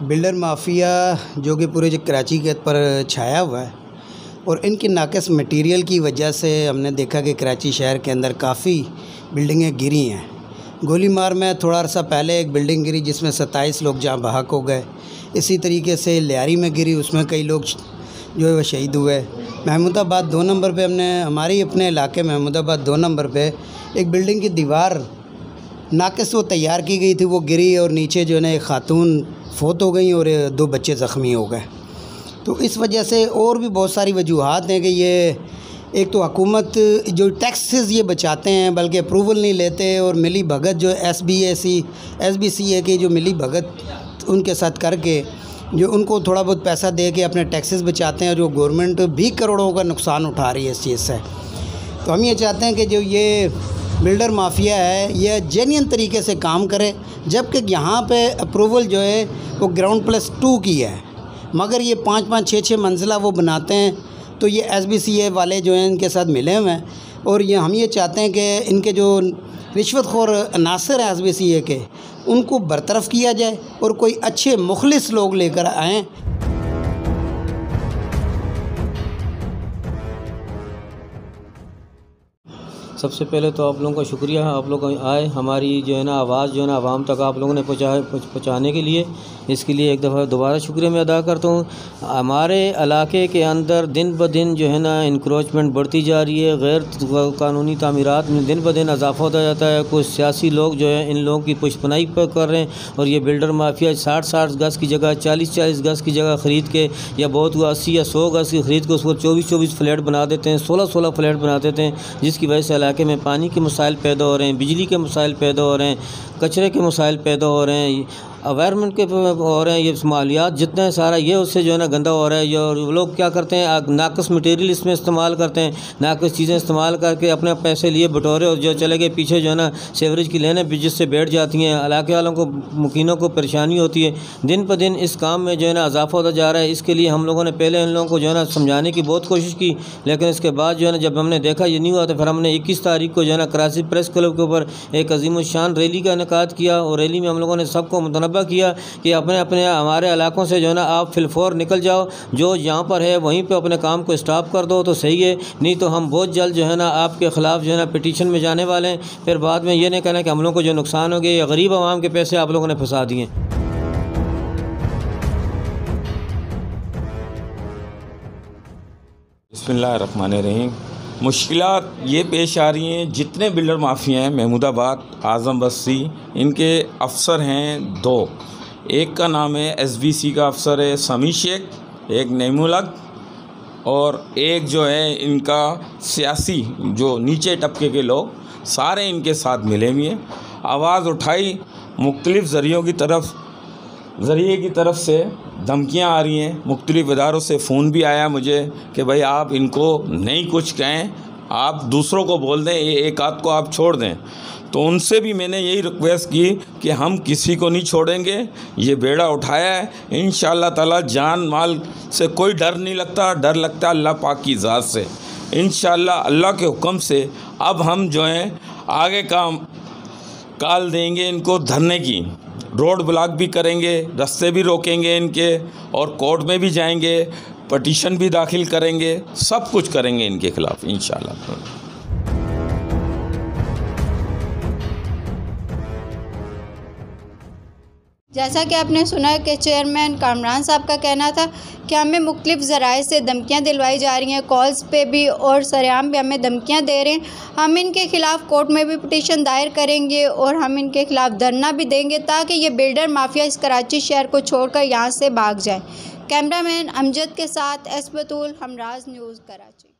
Builder mafia जो कि पूरे कराची के पर छाया हुआ है और इनकी नाक़िस मटीरियल की वजह से हमने देखा कि कराची शहर के अंदर काफ़ी बिल्डिंगें गिरी हैं। गोलीमार में थोड़ा अर्सा पहले एक बिल्डिंग गिरी जिसमें 27 लोग जाँ बहक हो गए। इसी तरीके से लियारी में गिरी, उसमें कई लोग जो है वह शहीद हुए। महमूदाबाद 2 नंबर पे हमारी अपने इलाके महमूदाबाद 2 नंबर पे एक बिल्डिंग की दीवार नाक़िस वो तैयार की गई थी, वो गिरी और नीचे जो है ना एक ख़ातून फ़ौत हो गई और 2 बच्चे ज़ख्मी हो गए। तो इस वजह से और भी बहुत सारी वजूहात हैं कि ये एक तो हुकूमत जो टैक्सेस ये बचाते हैं बल्कि अप्रूवल नहीं लेते, और मिली भगत जो SBCA की जो मिली भगत उनके साथ करके जो उनको थोड़ा बहुत पैसा दे के अपने टैक्सेस बचाते हैं, जो गवर्नमेंट भी करोड़ों का नुकसान उठा रही है इस चीज़ से। तो हम ये चाहते हैं कि जो ये बिल्डर माफिया है ये जेन्युइन तरीके से काम करे, जबकि यहाँ पे अप्रूवल जो है वो ग्राउंड+2 की है, मगर ये 5-5 6-6 मंजिला वो बनाते हैं। तो ये SBCA वाले जो हैं इनके साथ मिले हुए हैं और ये हम ये चाहते हैं कि इनके जो रिश्वतखोर अनासर हैं SBCA के, उनको बरतरफ़ किया जाए और कोई अच्छे मुखलिस लोग लेकर आएँ। सबसे पहले तो आप लोगों का शुक्रिया है, आप लोग आए हमारी जो है ना आवाज़ जो है ना आवाम तक आप लोगों ने पहुँचाने के लिए, इसके लिए एक दफ़ा दोबारा शुक्रिया मैं अदा करता हूँ। हमारे इलाके के अंदर दिन ब दिन जो है ना इंक्रोचमेंट बढ़ती जा रही है, गैर कानूनी तामीरात में दिन ब दिन इजाफा होता जाता है। कुछ सियासी लोग जो है इन लोगों की पुष्पनाई पर कर रहे हैं और ये बिल्डर माफिया 60-60 गज़ की जगह 40-40 गज़ की जगह ख़रीद के, या बहुत हुआ 80 या 100 गज़ की ख़रीद के उसको 24-24 फ्लैट बना देते हैं, 16-16 फ्लैट बना देते हैं, जिसकी वजह से इलाके में पानी के मसाइल पैदा हो रहे हैं, बिजली के मसाइल पैदा हो रहे हैं, कचरे के मसाइल पैदा हो रहे हैं, एनवायरनमेंट के हो रहे हैं। ये मालियात जितना है सारा ये उससे जो है ना गंदा हो रहा है। जो लोग क्या करते हैं नाक़िस मटेरियल इसमें इस्तेमाल करते हैं, नाक़िस चीज़ें इस्तेमाल करके अपने पैसे लिए बटोरे और जो चले गए पीछे जो है ना सेवरेज की लेने जिससे बैठ जाती हैं। इलाके वालों को मुकीनों को परेशानी होती है। दिन पर दिन इस काम में जो है ना इजाफा होता जा रहा है। इसके लिए हम लोगों ने पहले इन लोगों को जो है ना समझाने की बहुत कोशिश की, लेकिन इसके बाद जो है ना जब हमने देखा ये नहीं हुआ तो फिर हमने 21 तारीख को जो है ना कराची प्रेस क्लब के ऊपर एक अज़ीमुश्शान रैली का इनेकाद किया और रैली में हम लोगों ने सबको मुतनब्बा किया कि अपने अपने हमारे इलाकों से जो है ना आप फिलफौर निकल जाओ, जो यहाँ पर है वहीं पे अपने काम को स्टॉप कर दो तो सही है, नहीं तो हम बहुत जल्द जो है ना आपके ख़िलाफ़ जो है ना पिटीशन में जाने वाले हैं। फिर बाद में ये नहीं कहना कि हम लोगों को जो नुकसान हो गया या गरीब आवाम के पैसे आप लोगों ने फंसा दिए। बिस्मिल्लाहिर्रहमानिर्रहीम। मुश्किलात ये पेश आ रही हैं, जितने बिल्डर माफिया हैं महमूदाबाद आज़म बस्ती, इनके अफसर हैं 2। एक का नाम है SBC का अफसर है समी शेख, एक नईमुलक, और एक जो है इनका सियासी जो नीचे तबके के लोग सारे इनके साथ मिले हुए हैं। आवाज़ उठाई मुख्तलिफ़ ज़रिए की तरफ से धमकियां आ रही हैं, मुख्तलिफ़ इदारों से फ़ोन भी आया मुझे कि भाई आप इनको नहीं कुछ कहें, आप दूसरों को बोल दें, एक आध को आप छोड़ दें। तो उनसे भी मैंने यही रिक्वेस्ट की कि हम किसी को नहीं छोड़ेंगे, ये बेड़ा उठाया है, इंशाअल्लाह ताला जान माल से कोई डर नहीं लगता, डर लगता अल्लाह पाक की ज़ात से। इंशाअल्लाह अल्लाह के हुक्म से अब हम जो हैं आगे काम काल देंगे इनको धरने की, रोड ब्लॉक भी करेंगे, रास्ते भी रोकेंगे इनके, और कोर्ट में भी जाएंगे, पटिशन भी दाखिल करेंगे, सब कुछ करेंगे इनके ख़िलाफ़ इंशाअल्लाह। जैसा कि आपने सुना है कि चेयरमैन कामरान साहब का कहना था कि हमें मुख्तलिफ़ ज़राए से धमकियाँ दिलवाई जा रही हैं, कॉल्स पे भी और सरेआम भी हमें धमकियाँ दे रहे हैं। हम इनके ख़िलाफ़ कोर्ट में भी पिटीशन दायर करेंगे और हम इनके ख़िलाफ़ धरना भी देंगे ताकि ये बिल्डर माफिया इस कराची शहर को छोड़कर यहाँ से भाग जाए। कैमरामैन अमजद के साथ एस बतूल, हमराज न्यूज़, कराची।